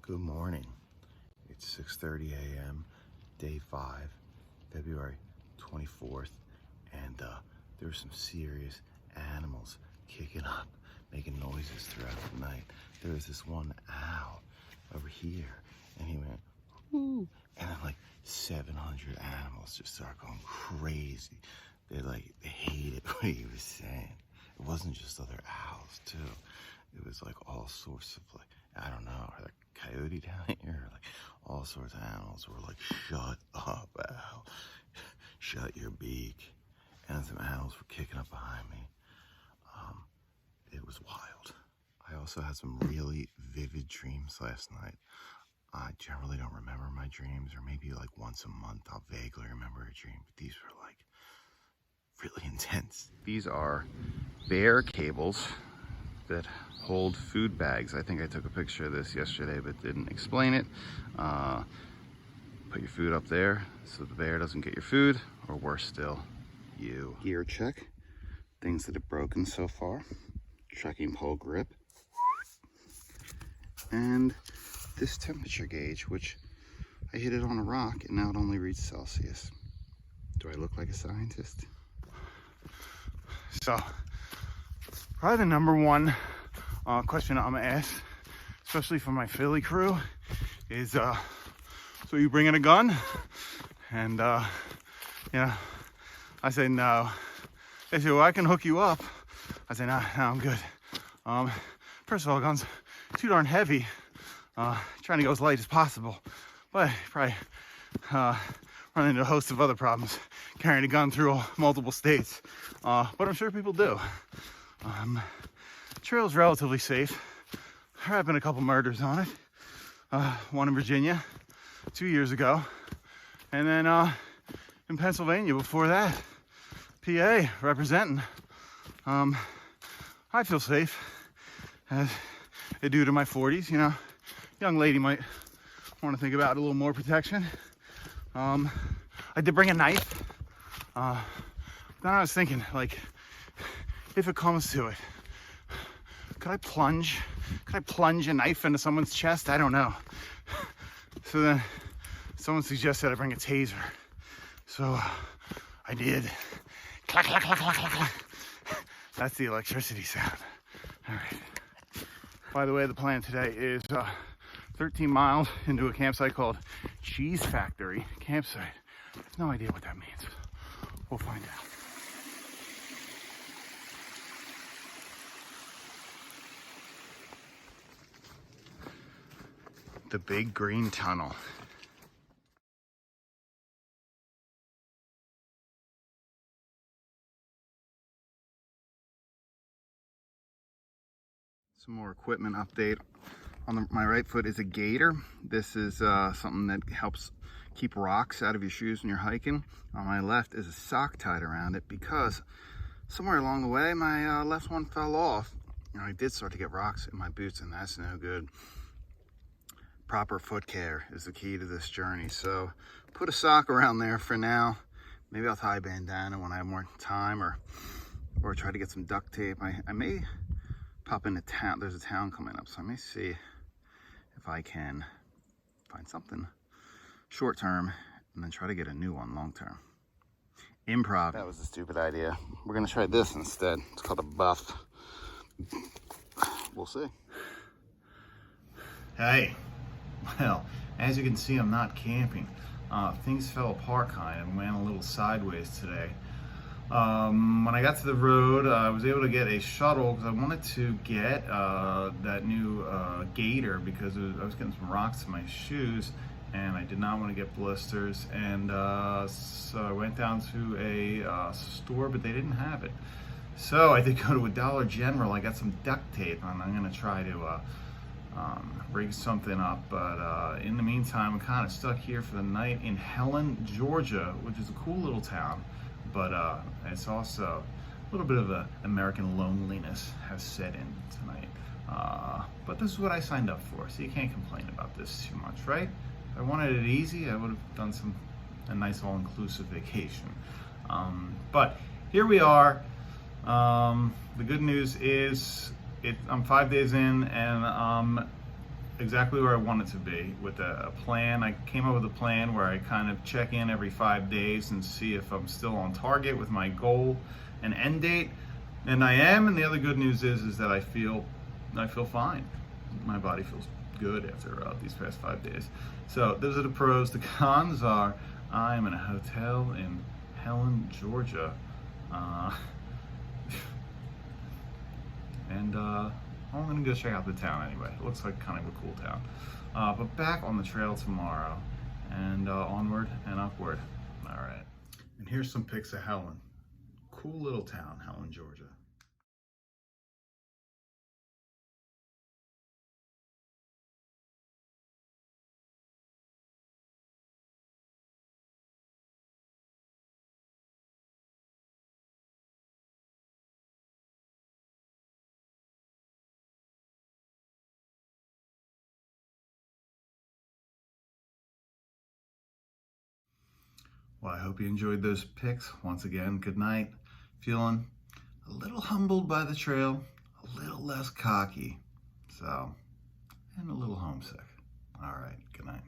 Good morning. It's 6:30 a.m., day 5, February 24th, and there were some serious animals kicking up, making noises throughout the night. There was this one owl over here, and he went, whoo, and then like 700 animals just started going crazy. They hated what he was saying. It wasn't just other owls too. It was like all sorts of I don't know, are there coyote down here? Like all sorts of animals were like, shut up, owl. Shut your beak. And some animals were kicking up behind me. It was wild. I also had some really vivid dreams last night. I generally don't remember my dreams, or maybe like once a month I'll vaguely remember a dream, but these were like really intense. These are bear cables that hold food bags. I think I took a picture of this yesterday but didn't explain it. Put your food up there so the bear doesn't get your food, or worse still, you. Gear check, things that have broken so far. Trekking pole grip. And this temperature gauge, which I hit it on a rock and now it only reads Celsius. Do I look like a scientist? So, probably the number one question I'm gonna ask, especially for my Philly crew, is so you bringing a gun? And I say no. They say, well, I can hook you up. I say, no, I'm good. First of all, guns too darn heavy. Trying to go as light as possible, but probably run into a host of other problems carrying a gun through multiple states. But I'm sure people do. Trail's relatively safe. There have been a couple murders on it. One in Virginia 2 years ago, and then in Pennsylvania before that. PA representing. I feel safe, as I do to my 40s. You know, young lady might want to think about a little more protection. I did bring a knife. Then I was thinking, like, if it comes to it, could I plunge a knife into someone's chest? I don't know. So then someone suggested I bring a taser. So I did. Clack, clack, clack, clack, clack, clack. That's the electricity sound. All right. By the way, the plan today is 13 miles into a campsite called Cheese Factory Campsite. I have no idea what that means. We'll find out. The Big Green Tunnel. Some more equipment update. On my right foot is a gaiter. This is something that helps keep rocks out of your shoes when you're hiking. On my left is a sock tied around it because somewhere along the way my left one fell off. I did start to get rocks in my boots, and that's no good. Proper foot care is the key to this journey. So put a sock around there for now. Maybe I'll tie a bandana when I have more time, or try to get some duct tape. I may pop into town. There's a town coming up, so I may see if I can find something short term and then try to get a new one long term. Improv. That was a stupid idea. We're gonna try this instead. It's called a buff. We'll see. Hey, well, as you can see, I'm not camping. Things fell apart kind of and went a little sideways today. When I got to the road, I was able to get a shuttle because I wanted to get that new gaiter because I was getting some rocks in my shoes and I did not want to get blisters. And so I went down to a store, but they didn't have it. So I did go to a Dollar General. I got some duct tape and I'm going to try to rig something up. But in the meantime, I'm kind of stuck here for the night in Helen, Georgia, which is a cool little town. But it's also a little bit of a American loneliness has set in tonight. But this is what I signed up for, so you can't complain about this too much, right? If I wanted it easy, I would have done a nice all-inclusive vacation. But here we are. The good news is I'm 5 days in, and exactly where I want it to be with a plan. I came up with a plan where I kind of check in every 5 days and see if I'm still on target with my goal and end date. And I am. And the other good news is that I feel fine. My body feels good after these past 5 days. So those are the pros. The cons are I'm in a hotel in Helen, Georgia. Uh, and I'm gonna go check out the town anyway. It looks like kind of a cool town. But back on the trail tomorrow, and onward and upward. All right. And here's some pics of Helen. Cool little town, Helen, Georgia. Well, I hope you enjoyed those pics. Once again, good night. Feeling a little humbled by the trail, a little less cocky, so, and a little homesick. All right, good night.